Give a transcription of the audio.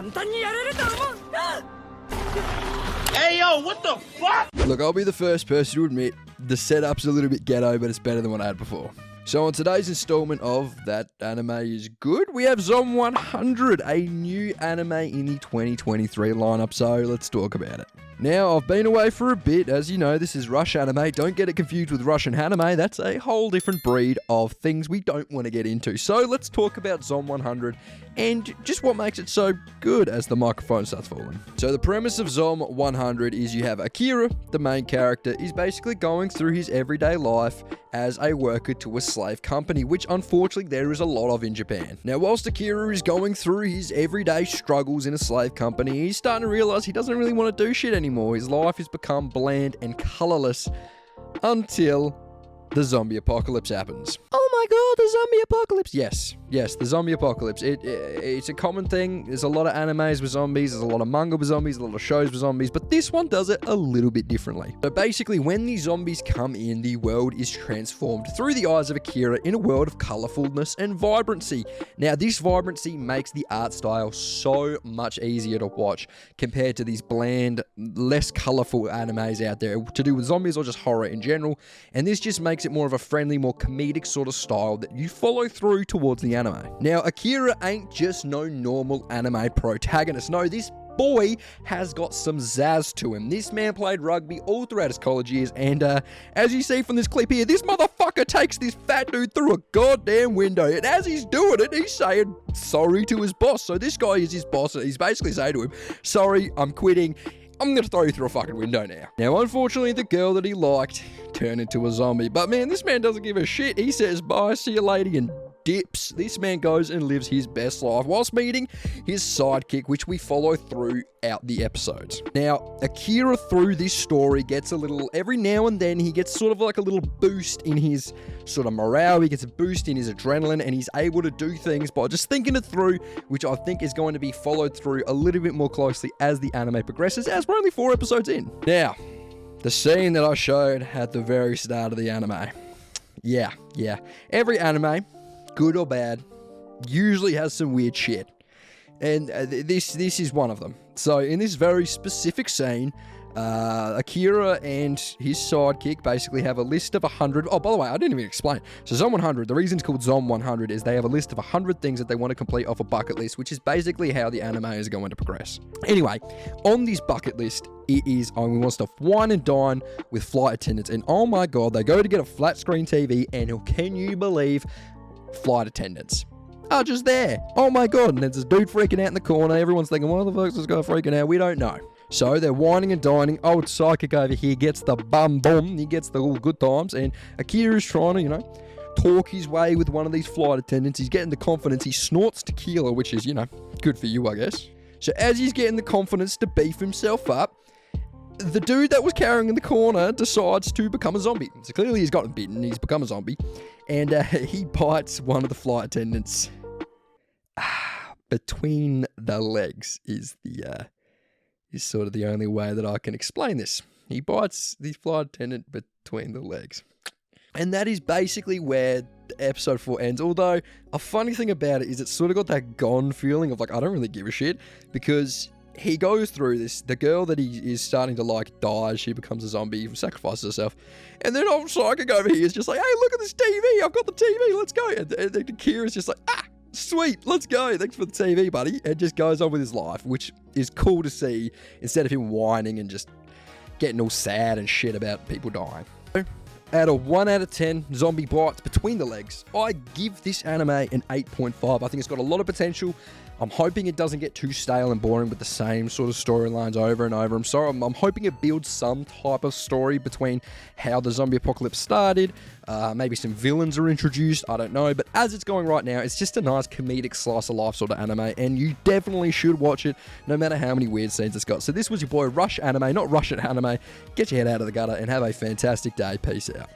Hey yo, what the fuck? Look, I'll be the first person to admit the setup's a little bit ghetto, but it's better than what I had before. So on today's installment of That Anime Is Good, we have Zom 100, a new anime in the 2023 lineup, so let's talk about it. Now, I've been away for a bit. As you know, this is Rush anime. Don't get it confused with Russian anime. That's a whole different breed of things we don't want to get into. So let's talk about Zom 100 and just what makes it so good as the microphone starts falling. So the premise of Zom 100 is you have Akira, the main character, is basically going through his everyday life as a worker to a slave company, which unfortunately there is a lot of in Japan. Now, whilst Akira is going through his everyday struggles in a slave company, he's starting to realize he doesn't really want to do shit anymore. His life has become bland and colorless until the zombie apocalypse happens. Oh my god, the zombie apocalypse! Yes, the zombie apocalypse. It's a common thing. There's a lot of animes with zombies, there's a lot of manga with zombies, a lot of shows with zombies, but this one does it a little bit differently. So basically, when the zombies come in, the world is transformed through the eyes of Akira in a world of colorfulness and vibrancy. Now, this vibrancy makes the art style so much easier to watch compared to these bland, less colorful animes out there to do with zombies or just horror in general, and this just makes it more of a friendly, more comedic sort of style that you follow through towards the anime. Now, Akira ain't just no normal anime protagonist. No, this boy has got some zazz to him. This man played rugby all throughout his college years, and as you see from this clip here, this motherfucker takes this fat dude through a goddamn window, and as he's doing it, he's saying sorry to his boss. So this guy is his boss, and he's basically saying to him, sorry, I'm quitting. I'm going to throw you through a fucking window now. Now, unfortunately, the girl that he liked turned into a zombie. But man, this man doesn't give a shit. He says, bye, see you later, and dips. This man goes and lives his best life whilst meeting his sidekick, which we follow throughout the episodes. Now, Akira through this story gets a little, every now and then, he gets sort of like a little boost in his sort of morale. He gets a boost in his adrenaline, and he's able to do things by just thinking it through, which I think is going to be followed through a little bit more closely as the anime progresses, as we're only 4 episodes in. Now, the scene that I showed at the very start of the anime. Yeah. Every anime, good or bad, usually has some weird shit. And this is one of them. So in this very specific scene, Akira and his sidekick basically have a list of 100... Oh, by the way, I didn't even explain. So Zom 100, the reason it's called Zom 100 is they have a list of 100 things that they want to complete off a bucket list, which is basically how the anime is going to progress. Anyway, on this bucket list, it is, we want to wine and dine with flight attendants. And oh my god, they go to get a flat screen TV, and can you believe flight attendants are just there? Oh my god, and there's this dude freaking out in the corner. Everyone's thinking, why the fuck's this guy freaking out? We don't know. So they're whining and dining. Old psychic over here gets the bum bum. He gets the all good times. And Akira's trying to, talk his way with one of these flight attendants. He's getting the confidence. He snorts tequila, which is, good for you, I guess. So as he's getting the confidence to beef himself up, the dude that was carrying in the corner decides to become a zombie. So clearly he's gotten bitten. He's become a zombie. And he bites one of the flight attendants between the legs is sort of the only way that I can explain this. He bites the flight attendant between the legs. And that is basically where episode 4 ends. Although, a funny thing about it is it's sort of got that Gone feeling of like, I don't really give a shit, because he goes through this, the girl that he is starting to like dies, she becomes a zombie, sacrifices herself, and then old psychic over here is just like, hey, look at this TV, I've got the TV, let's go. And Kira's just like, sweet, let's go, thanks for the TV, buddy, and just goes on with his life, which is cool to see, instead of him whining and just getting all sad and shit about people dying. Out of 1 out of 10 zombie bites between the legs, I give this anime an 8.5. I think it's got a lot of potential. I'm hoping it doesn't get too stale and boring with the same sort of storylines over and over. I'm hoping it builds some type of story between how the zombie apocalypse started. Maybe some villains are introduced, I don't know. But as it's going right now, it's just a nice comedic slice of life sort of anime. And you definitely should watch it, no matter how many weird scenes it's got. So this was your boy Rush Anime, not Russian Anime. Get your head out of the gutter and have a fantastic day. Peace out.